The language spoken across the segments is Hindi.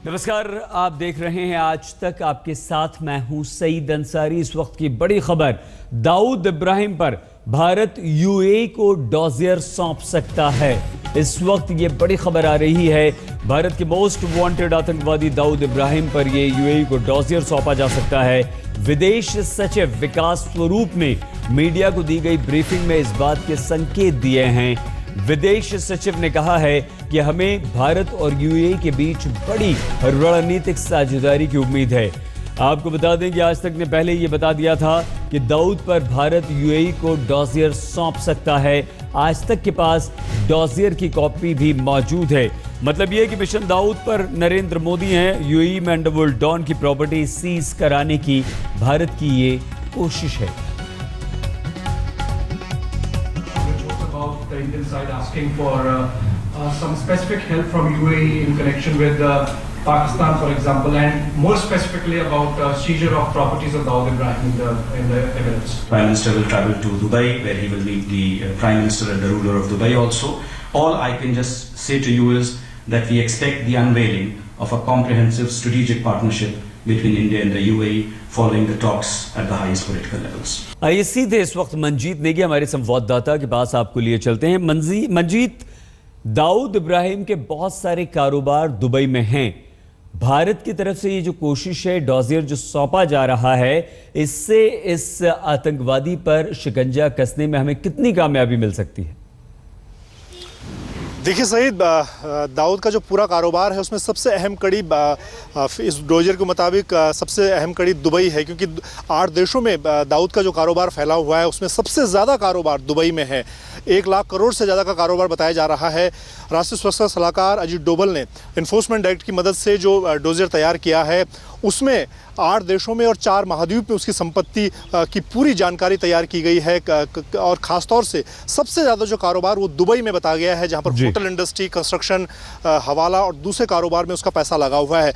नमस्कार, आप देख रहे हैं आज तक। आपके साथ मैं हूं सईद अंसारी। इस वक्त की बड़ी खबर, दाऊद इब्राहिम पर भारत यूएई को डॉजियर सौंप सकता है। इस वक्त ये बड़ी खबर आ रही है, भारत के मोस्ट वांटेड आतंकवादी दाऊद इब्राहिम पर ये यूएई को डॉजियर सौंपा जा सकता है। विदेश सचिव विकास स्वरूप ने मीडिया को दी गई ब्रीफिंग में इस बात के संकेत दिए हैं। विदेश सचिव ने कहा है कि हमें भारत और यूएई के बीच बड़ी रणनीतिक साझेदारी की उम्मीद है। आपको बता दें कि आज तक ने पहले ये बता दिया था कि दाऊद पर भारत यूएई को डॉजियर सौंप सकता है। आज तक के पास डॉजियर की कॉपी भी मौजूद है। मतलब ये कि मिशन दाऊद पर नरेंद्र मोदी हैं। यूएई में अंडरवर्ल्ड डॉन की प्रॉपर्टी सीज कराने की भारत की ये कोशिश है। The Indian side asking for some specific help from UAE in connection with Pakistan, for example, and more specifically about seizure of properties of Dawood Ibrahim in the Emirates. Prime Minister will travel to Dubai, where he will meet the Prime Minister and the ruler of Dubai also. All I can just say to you is that we expect the unveiling of a comprehensive strategic partnership between India and the UAE following the talks at the highest political levels. आइए सीधे इस वक्त मंजीत नेगी हमारे संवाददाता के पास आपको लिए चलते हैं। मंजीत, दाऊद इब्राहिम के बहुत सारे कारोबार दुबई में हैं। भारत की तरफ से ये जो कोशिश है, डॉजियर जो सौंपा जा रहा है, इससे इस आतंकवादी पर शिकंजा कसने में हमें कितनी कामयाबी मिल सकती है? देखिए सईद, दाऊद का जो पूरा कारोबार है उसमें सबसे अहम कड़ी इस डॉजियर के मुताबिक सबसे अहम कड़ी दुबई है, क्योंकि 8 देशों में दाऊद का जो कारोबार फैला हुआ है उसमें सबसे ज़्यादा कारोबार दुबई में है। 1 लाख करोड़ से ज़्यादा का कारोबार बताया जा रहा है। राष्ट्रीय सुरक्षा सलाहकार अजीत डोभाल ने इन्फोर्समेंट डायरेक्ट की मदद से जो डॉजियर तैयार किया है उसमें 8 देशों में और 4 महाद्वीप में उसकी संपत्ति की पूरी जानकारी तैयार की गई है। और ख़ासतौर से सबसे ज़्यादा जो कारोबार वो दुबई में बताया गया है, जहाँ पर होटल इंडस्ट्री, कंस्ट्रक्शन, हवाला और दूसरे कारोबार में उसका पैसा लगा हुआ है।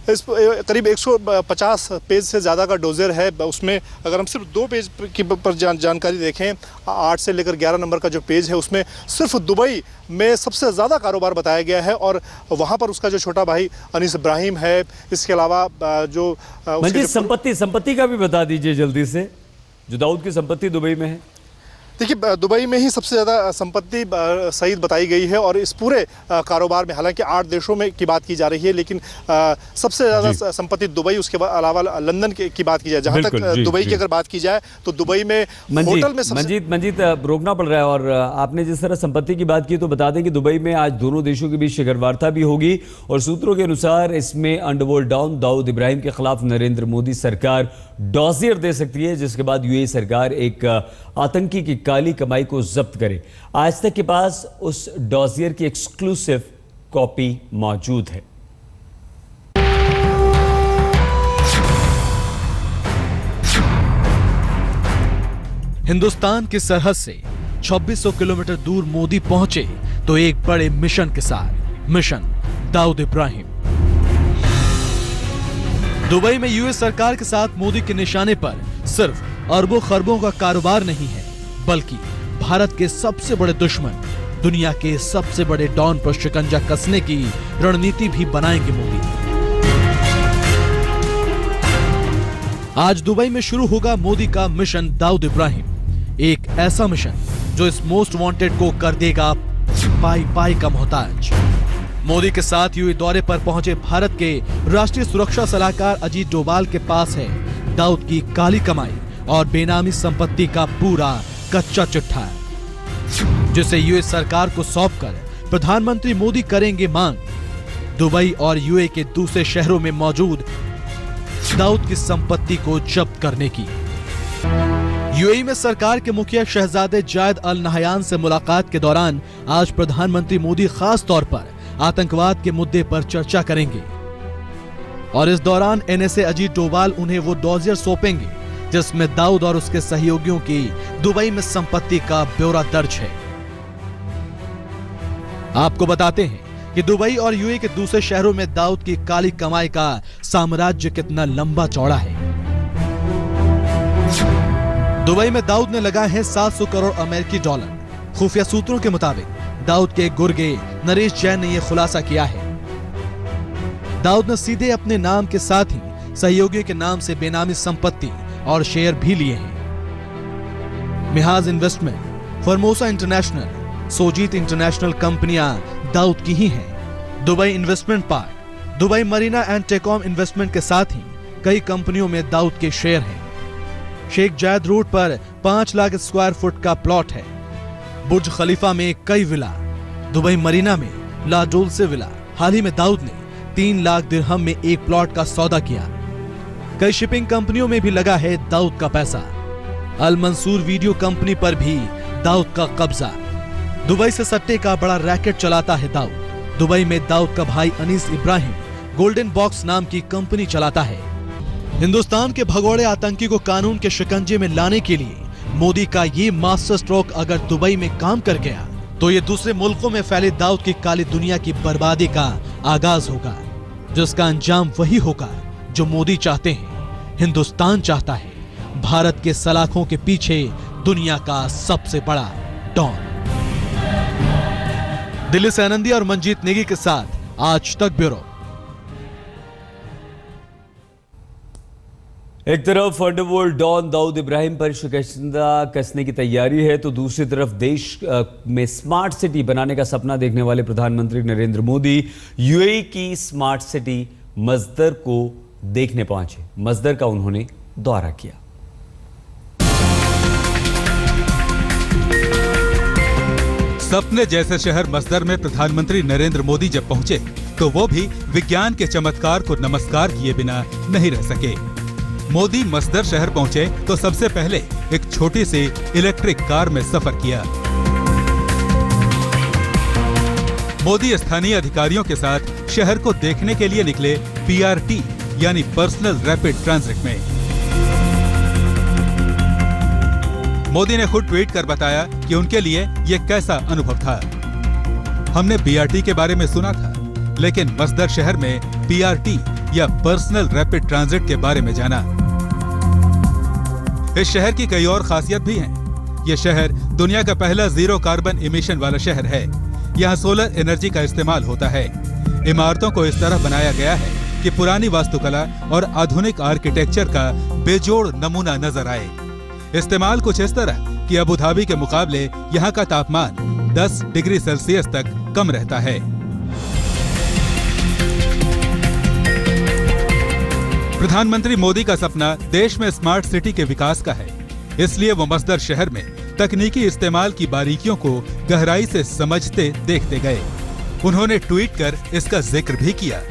इस करीब 150 पेज से ज़्यादा का डॉजियर है। उसमें अगर हम सिर्फ 2 पेज की पर जानकारी देखें, 8 से लेकर 11 नंबर का जो पेज है उसमें सिर्फ दुबई में सबसे ज़्यादा कारोबार बताया गया है और वहाँ पर उसका जो छोटा भाई अनीस इब्राहिम है। इसके अलावा जो संपत्ति का भी बता दीजिए जल्दी से, जो दाऊद की संपत्ति दुबई में है। देखिए, दुबई में ही सबसे ज़्यादा संपत्ति सईद बताई गई है और इस पूरे कारोबार में हालांकि 8 देशों में की बात की जा रही है, लेकिन सबसे ज़्यादा संपत्ति दुबई, उसके अलावा लंदन की बात की जाए, जहां तक दुबई की अगर बात की जाए तो दुबई में होटल में मंजीत रोकना पड़ रहा है। और आपने जिस तरह संपत्ति की बात की तो बता दें कि दुबई में आज दोनों देशों के बीच शिखर वार्ता भी होगी और सूत्रों के अनुसार इसमें अंडरवर्ल्ड डॉन दाऊद इब्राहिम के खिलाफ नरेंद्र मोदी सरकार डॉजियर दे सकती है, जिसके बाद यूएई सरकार एक आतंकी की काली कमाई को जब्त करे। आज तक के पास उस डॉजियर की एक्सक्लूसिव कॉपी मौजूद है। हिंदुस्तान की सरहद से 2600 किलोमीटर दूर मोदी पहुंचे तो एक बड़े मिशन के साथ, मिशन दाऊद इब्राहिम। दुबई में यूएस सरकार के साथ मोदी के निशाने पर सिर्फ अरबों खरबों का कारोबार नहीं है, बल्कि भारत के सबसे बड़े दुश्मन, दुनिया के सबसे बड़े डॉन पर शिकंजा कसने की रणनीति भी बनाएंगे मोदी। आज दुबई में शुरू होगा मोदी का मिशन दाऊद इब्राहिम, एक ऐसा मिशन जो इस मोस्ट वांटेड को कर देगा पाई पाई का मोहताज। मोदी के साथ यूएई दौरे पर पहुंचे भारत के राष्ट्रीय सुरक्षा सलाहकार अजीत डोभाल के पास है दाऊद की काली कमाई और बेनामी संपत्ति का पूरा कच्चा चिट्ठा, जिसे यूएस सरकार को सौंपकर प्रधानमंत्री मोदी करेंगे मांग दुबई और यूएई के दूसरे शहरों में मौजूद दाऊद की संपत्ति को जब्त करने की। यूएई में सरकार के मुखिया शहजादे जायद अल नहयान से मुलाकात के दौरान आज प्रधानमंत्री मोदी खास तौर पर आतंकवाद के मुद्दे पर चर्चा करेंगे और इस दौरान एनएसए अजीत डोभाल उन्हें वो डॉजियर सौंपेंगे जिसमें दाऊद और उसके सहयोगियों की दुबई में संपत्ति का ब्यौरा दर्ज है। आपको बताते हैं कि दुबई और यूएई के दूसरे शहरों में दाऊद की काली कमाई का साम्राज्य कितना लंबा चौड़ा है। दुबई में दाऊद ने लगाए हैं 700 करोड़ अमेरिकी डॉलर। खुफिया सूत्रों के मुताबिक दाऊद के गुर्गे नरेश जैन ने यह खुलासा किया है। दाऊद ने सीधे अपने नाम के साथ ही सहयोगियों के नाम से बेनामी संपत्ति और शेयर भी लिए हैं। Mihaj investment, Formosa international, Sojitz international कंपनियां दाऊद की ही हैं। Dubai investment park, Dubai Marina and TECOM investment के साथ ही कई कंपनियों में दाऊद के शेयर हैं। शेख जायद रोड पर 5 लाख स्क्वायर फुट का प्लॉट है। बुर्ज खलीफा में कई विला, दुबई मरीना में लाडोल से विला। हाल ही में दाऊद ने 3 लाख दिरहम में एक प्लॉट का सौदा किया। कई शिपिंग कंपनियों में भी लगा है दाऊद का पैसा। अल मंसूर वीडियो कंपनी पर भी दाऊद का कब्जा। दुबई से सट्टे का बड़ा रैकेट चलाता है दाऊद। दुबई में दाऊद का भाई अनीस इब्राहिम गोल्डन बॉक्स नाम की कंपनी चलाता है। हिंदुस्तान के भगोड़े आतंकी को कानून के शिकंजे में लाने के लिए मोदी का ये मास्टर स्ट्रोक अगर दुबई में काम कर गया तो ये दूसरे मुल्कों में फैले दाऊद की काली दुनिया की बर्बादी का आगाज होगा, जिसका अंजाम वही होगा जो मोदी चाहते हैं, हिंदुस्तान चाहता है। भारत के सलाखों के पीछे दुनिया का सबसे बड़ा डॉन। दिल्ली से आनंदी और मंजीत नेगी के साथ आज तक ब्यूरो। एक तरफ अंडरवर्ल्ड डॉन दाऊद इब्राहिम पर शिकंजा कसने की तैयारी है तो दूसरी तरफ देश में स्मार्ट सिटी बनाने का सपना देखने वाले प्रधानमंत्री नरेंद्र मोदी यूएई की स्मार्ट सिटी मस्दर को देखने पहुंचे। मस्दर का उन्होंने दौरा किया। सपने जैसे शहर मस्दर में प्रधानमंत्री नरेंद्र मोदी जब पहुंचे तो वो भी विज्ञान के चमत्कार को नमस्कार किए बिना नहीं रह सके। मोदी मस्दर शहर पहुंचे तो सबसे पहले एक छोटी सी इलेक्ट्रिक कार में सफर किया। मोदी स्थानीय अधिकारियों के साथ शहर को देखने के लिए निकले पीआरटी यानी पर्सनल रैपिड ट्रांजिट में। मोदी ने खुद ट्वीट कर बताया कि उनके लिए ये कैसा अनुभव था। हमने बीआरटी के बारे में सुना था, लेकिन मस्दर शहर में पीआरटी या पर्सनल रैपिड ट्रांजिट के बारे में जाना। इस शहर की कई और खासियत भी हैं। ये शहर दुनिया का पहला जीरो कार्बन इमिशन वाला शहर है। यहाँ सोलर एनर्जी का इस्तेमाल होता है। इमारतों को इस तरह बनाया गया है कि पुरानी वास्तुकला और आधुनिक आर्किटेक्चर का बेजोड़ नमूना नजर आए। इस्तेमाल कुछ इस तरह कि अबू धाबी के मुकाबले यहाँ का तापमान 10 डिग्री सेल्सियस तक कम रहता है। प्रधानमंत्री मोदी का सपना देश में स्मार्ट सिटी के विकास का है, इसलिए वो मस्दर शहर में तकनीकी इस्तेमाल की बारीकियों को गहराई से समझते देखते गए। उन्होंने ट्वीट कर इसका जिक्र भी किया।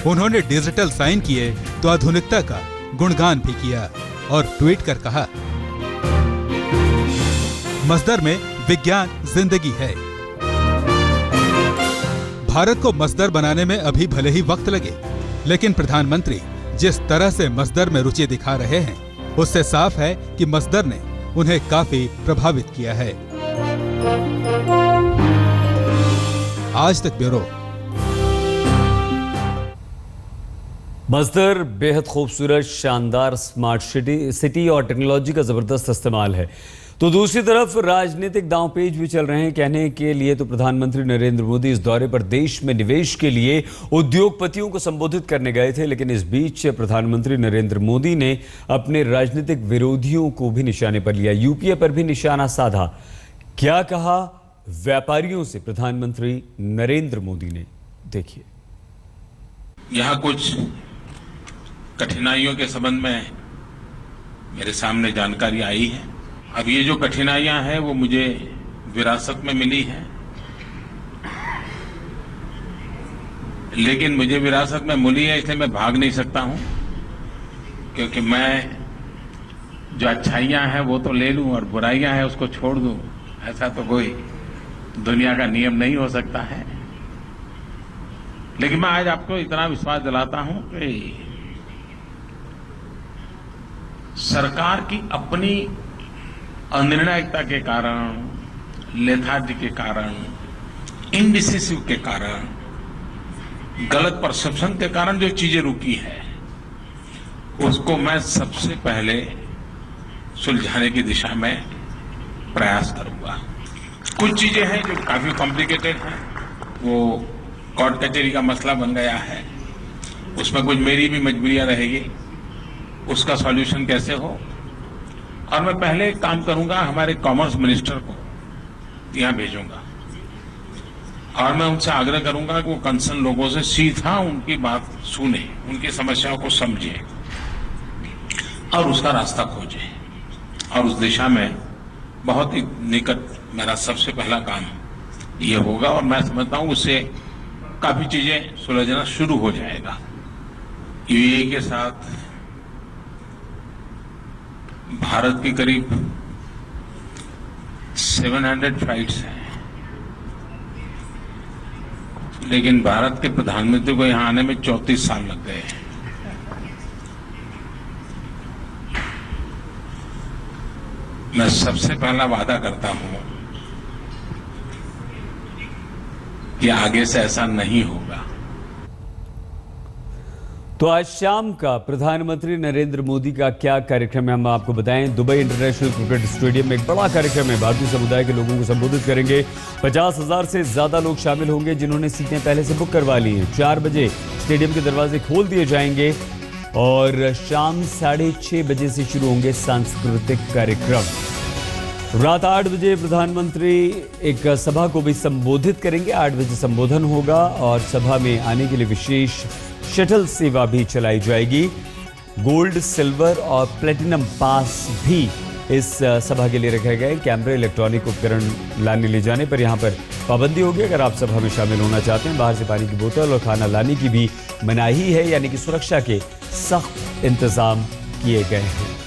उन्होंने डिजिटल साइन किए तो आधुनिकता का गुणगान भी किया और ट्वीट कर कहा, मस्दर में विज्ञान जिंदगी है। भारत को मस्दर बनाने में अभी भले ही वक्त लगे, लेकिन प्रधानमंत्री जिस तरह से मस्दर में रुचि दिखा रहे हैं उससे साफ है कि मस्दर ने उन्हें काफी प्रभावित किया है। आज तक ब्यूरो। मस्दर बेहद खूबसूरत, शानदार स्मार्ट सिटी और टेक्नोलॉजी का जबरदस्त इस्तेमाल है। तो दूसरी तरफ राजनीतिक दांवपेच भी चल रहे हैं। कहने के लिए तो प्रधानमंत्री नरेंद्र मोदी इस दौरे पर देश में निवेश के लिए उद्योगपतियों को संबोधित करने गए थे, लेकिन इस बीच प्रधानमंत्री नरेंद्र मोदी ने अपने राजनीतिक विरोधियों को भी निशाने पर लिया। यूपीए पर भी निशाना साधा। क्या कहा व्यापारियों से प्रधानमंत्री नरेंद्र मोदी ने, देखिए। यहाँ कुछ कठिनाइयों के संबंध में मेरे सामने जानकारी आई है। अब ये जो कठिनाइयां हैं वो मुझे विरासत में मिली है, लेकिन मुझे विरासत में मिली है इसलिए मैं भाग नहीं सकता हूं, क्योंकि मैं जो अच्छाइयां हैं वो तो ले लूं और बुराइयां हैं उसको छोड़ दूं, ऐसा तो कोई दुनिया का नियम नहीं हो सकता है। लेकिन मैं आज आपको इतना विश्वास दिलाता हूं कि सरकार की अपनी अनिर्णायकता के कारण, लेथार्जी के कारण, इनडिसिसिव के कारण, गलत परसेप्शन के कारण जो चीजें रुकी है उसको मैं सबसे पहले सुलझाने की दिशा में प्रयास करूंगा। कुछ चीजें हैं जो काफी कॉम्प्लिकेटेड हैं, वो कोर्ट कचहरी का मसला बन गया है, उसमें कुछ मेरी भी मजबूरियां रहेगी, उसका सॉल्यूशन कैसे हो। और मैं पहले एक काम करूंगा, हमारे कॉमर्स मिनिस्टर को यहां भेजूंगा और मैं उनसे आग्रह करूंगा कि वो कंसर्न लोगों से सीधा उनकी बात सुने, उनकी समस्याओं को समझे और उसका रास्ता खोजे। और उस दिशा में बहुत ही निकट मेरा सबसे पहला काम ये होगा और मैं समझता हूं उससे काफी चीजें सुलझना शुरू हो जाएगा। यूएई के साथ भारत की करीब 700 फ्लाइट्स हैं, लेकिन भारत के प्रधानमंत्री को यहां आने में 34 साल लग गए हैं। मैं सबसे पहला वादा करता हूं कि आगे से ऐसा नहीं होगा। तो आज शाम का प्रधानमंत्री नरेंद्र मोदी का क्या कार्यक्रम है हम आपको बताएं। दुबई इंटरनेशनल क्रिकेट स्टेडियम में एक बड़ा कार्यक्रम है। भारतीय समुदाय के लोगों को संबोधित करेंगे। 50,000 से ज्यादा लोग शामिल होंगे जिन्होंने सीटें पहले से बुक करवा ली हैं। 4 बजे स्टेडियम के दरवाजे खोल दिए जाएंगे और शाम 6:30 बजे से शुरू होंगे सांस्कृतिक कार्यक्रम। रात 8 बजे प्रधानमंत्री एक सभा को भी संबोधित करेंगे। 8 बजे संबोधन होगा और सभा में आने के लिए विशेष शटल सेवा भी चलाई जाएगी। गोल्ड, सिल्वर और प्लेटिनम पास भी इस सभा के लिए रखे गए। कैमरे, इलेक्ट्रॉनिक उपकरण लाने ले जाने पर यहाँ पर पाबंदी होगी। अगर आप सभा में शामिल होना चाहते हैं, बाहर से पानी की बोतल और खाना लाने की भी मनाही है, यानी कि सुरक्षा के सख्त इंतजाम किए गए हैं।